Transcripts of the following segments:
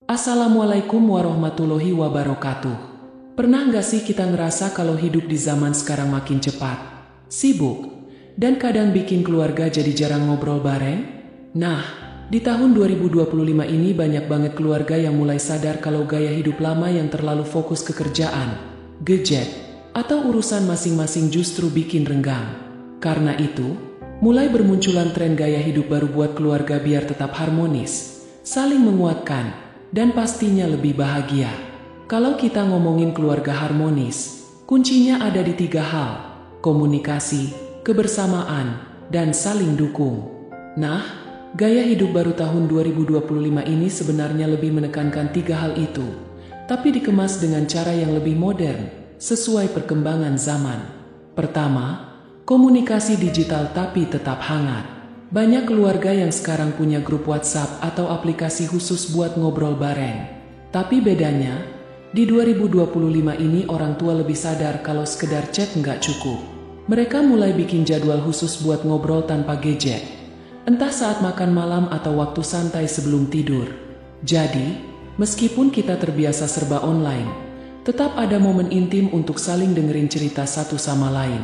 Assalamualaikum warahmatullahi wabarakatuh. Pernah nggak sih kita ngerasa kalau hidup di zaman sekarang makin cepat, sibuk, dan kadang bikin keluarga jadi jarang ngobrol bareng? Nah, di tahun 2025 ini banyak banget keluarga yang mulai sadar kalau gaya hidup lama yang terlalu fokus ke kerjaan, gadget, atau urusan masing-masing justru bikin renggang. Karena itu, mulai bermunculan tren gaya hidup baru buat keluarga biar tetap harmonis, saling menguatkan, dan pastinya lebih bahagia. Kalau kita ngomongin keluarga harmonis, kuncinya ada di 3 hal: komunikasi, kebersamaan, dan saling dukung. Nah, gaya hidup baru tahun 2025 ini sebenarnya lebih menekankan 3 hal itu, tapi dikemas dengan cara yang lebih modern, sesuai perkembangan zaman. Pertama, komunikasi digital tapi tetap hangat. Banyak keluarga yang sekarang punya grup WhatsApp atau aplikasi khusus buat ngobrol bareng. Tapi bedanya, di 2025 ini orang tua lebih sadar kalau sekedar chat nggak cukup. Mereka mulai bikin jadwal khusus buat ngobrol tanpa gadget, entah saat makan malam atau waktu santai sebelum tidur. Jadi, meskipun kita terbiasa serba online, tetap ada momen intim untuk saling dengerin cerita satu sama lain.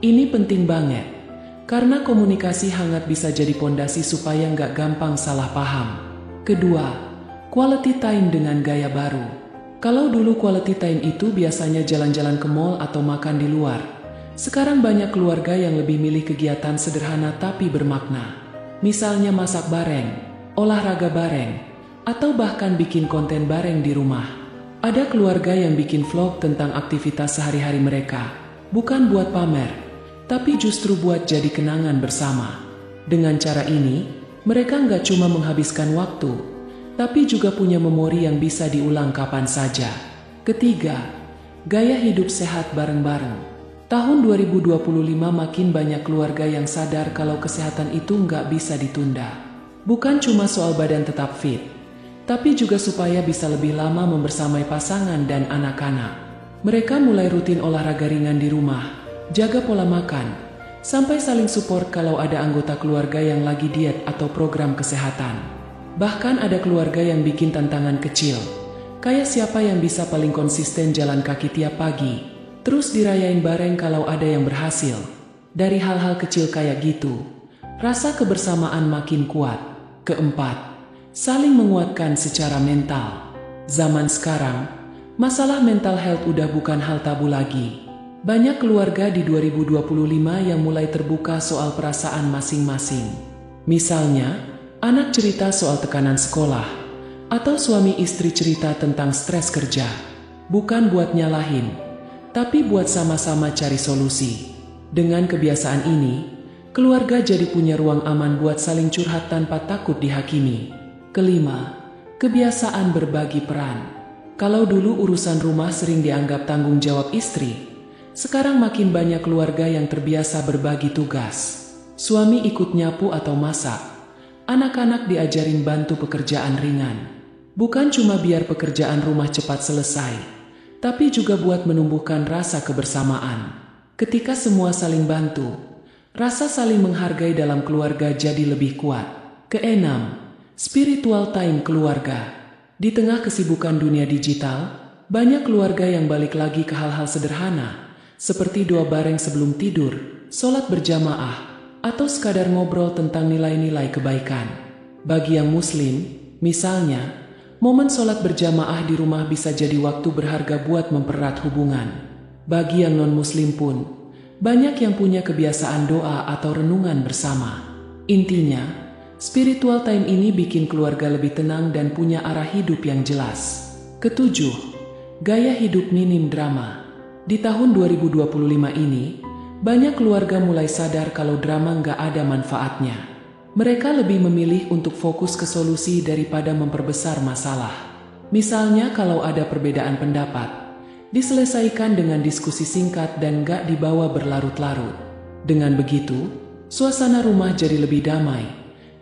Ini penting banget, karena komunikasi hangat bisa jadi pondasi supaya nggak gampang salah paham. Kedua, quality time dengan gaya baru. Kalau dulu quality time itu biasanya jalan-jalan ke mall atau makan di luar, sekarang banyak keluarga yang lebih milih kegiatan sederhana tapi bermakna. Misalnya masak bareng, olahraga bareng, atau bahkan bikin konten bareng di rumah. Ada keluarga yang bikin vlog tentang aktivitas sehari-hari mereka, bukan buat pamer, tapi justru buat jadi kenangan bersama. Dengan cara ini, mereka nggak cuma menghabiskan waktu, tapi juga punya memori yang bisa diulang kapan saja. Ketiga, gaya hidup sehat bareng-bareng. Tahun 2025 makin banyak keluarga yang sadar kalau kesehatan itu nggak bisa ditunda. Bukan cuma soal badan tetap fit, tapi juga supaya bisa lebih lama membersamai pasangan dan anak-anak. Mereka mulai rutin olahraga ringan di rumah, jaga pola makan, sampai saling support kalau ada anggota keluarga yang lagi diet atau program kesehatan. Bahkan ada keluarga yang bikin tantangan kecil, kayak siapa yang bisa paling konsisten jalan kaki tiap pagi, terus dirayain bareng kalau ada yang berhasil. Dari hal-hal kecil kayak gitu, rasa kebersamaan makin kuat. Keempat, saling menguatkan secara mental. Zaman sekarang, masalah mental health udah bukan hal tabu lagi. Banyak keluarga di 2025 yang mulai terbuka soal perasaan masing-masing. Misalnya, anak cerita soal tekanan sekolah, atau suami istri cerita tentang stres kerja. Bukan buat nyalahin, tapi buat sama-sama cari solusi. Dengan kebiasaan ini, keluarga jadi punya ruang aman buat saling curhat tanpa takut dihakimi. Kelima, kebiasaan berbagi peran. Kalau dulu urusan rumah sering dianggap tanggung jawab istri, sekarang makin banyak keluarga yang terbiasa berbagi tugas. Suami ikut nyapu atau masak, anak-anak diajarin bantu pekerjaan ringan. Bukan cuma biar pekerjaan rumah cepat selesai, tapi juga buat menumbuhkan rasa kebersamaan. Ketika semua saling bantu, rasa saling menghargai dalam keluarga jadi lebih kuat. Keenam, spiritual time keluarga. Di tengah kesibukan dunia digital, banyak keluarga yang balik lagi ke hal-hal sederhana, seperti doa bareng sebelum tidur, sholat berjamaah, atau sekadar ngobrol tentang nilai-nilai kebaikan. Bagi yang muslim, misalnya, momen sholat berjamaah di rumah bisa jadi waktu berharga buat mempererat hubungan. Bagi yang non-muslim pun, banyak yang punya kebiasaan doa atau renungan bersama. Intinya, spiritual time ini bikin keluarga lebih tenang dan punya arah hidup yang jelas. Ketujuh, gaya hidup minim drama. Di tahun 2025 ini, banyak keluarga mulai sadar kalau drama nggak ada manfaatnya. Mereka lebih memilih untuk fokus ke solusi daripada memperbesar masalah. Misalnya kalau ada perbedaan pendapat, diselesaikan dengan diskusi singkat dan nggak dibawa berlarut-larut. Dengan begitu, suasana rumah jadi lebih damai,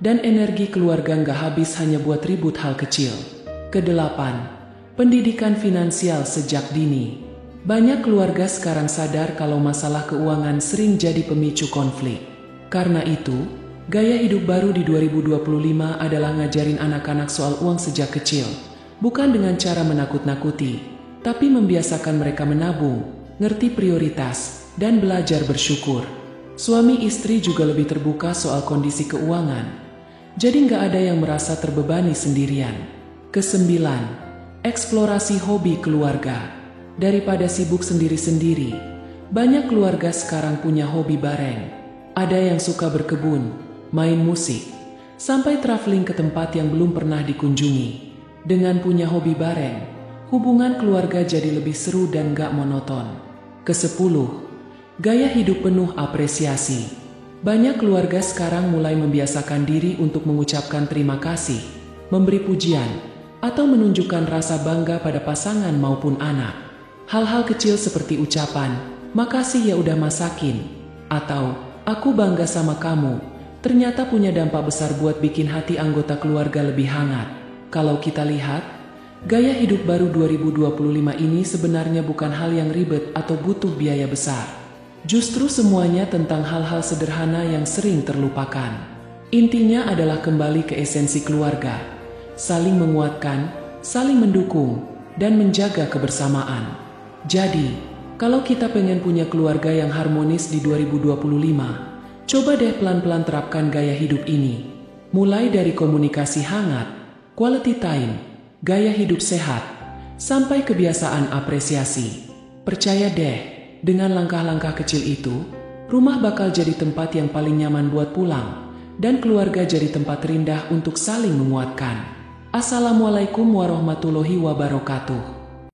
dan energi keluarga nggak habis hanya buat ribut hal kecil. Kedelapan, pendidikan finansial sejak dini. Banyak keluarga sekarang sadar kalau masalah keuangan sering jadi pemicu konflik. Karena itu, gaya hidup baru di 2025 adalah ngajarin anak-anak soal uang sejak kecil, Bukan dengan cara menakut-nakuti, tapi membiasakan mereka menabung, ngerti prioritas, dan belajar bersyukur. Suami istri juga lebih terbuka soal kondisi keuangan, jadi nggak ada yang merasa terbebani sendirian. Kesembilan, eksplorasi hobi keluarga. Daripada sibuk sendiri-sendiri, banyak keluarga sekarang punya hobi bareng. Ada yang suka berkebun, main musik, sampai traveling ke tempat yang belum pernah dikunjungi. Dengan punya hobi bareng, hubungan keluarga jadi lebih seru dan gak monoton. Kesepuluh, gaya hidup penuh apresiasi. Banyak keluarga sekarang mulai membiasakan diri untuk mengucapkan terima kasih, memberi pujian, atau menunjukkan rasa bangga pada pasangan maupun anak. Hal-hal kecil seperti ucapan, "Makasih ya udah masakin," atau "Aku bangga sama kamu," ternyata punya dampak besar buat bikin hati anggota keluarga lebih hangat. Kalau kita lihat, gaya hidup baru 2025 ini sebenarnya bukan hal yang ribet atau butuh biaya besar. Justru semuanya tentang hal-hal sederhana yang sering terlupakan. Intinya adalah kembali ke esensi keluarga, saling menguatkan, saling mendukung, dan menjaga kebersamaan. Jadi, kalau kita pengen punya keluarga yang harmonis di 2025, coba deh pelan-pelan terapkan gaya hidup ini. Mulai dari komunikasi hangat, quality time, gaya hidup sehat, sampai kebiasaan apresiasi. Percaya deh, dengan langkah-langkah kecil itu, rumah bakal jadi tempat yang paling nyaman buat pulang, dan keluarga jadi tempat terindah untuk saling menguatkan. Assalamualaikum warahmatullahi wabarakatuh.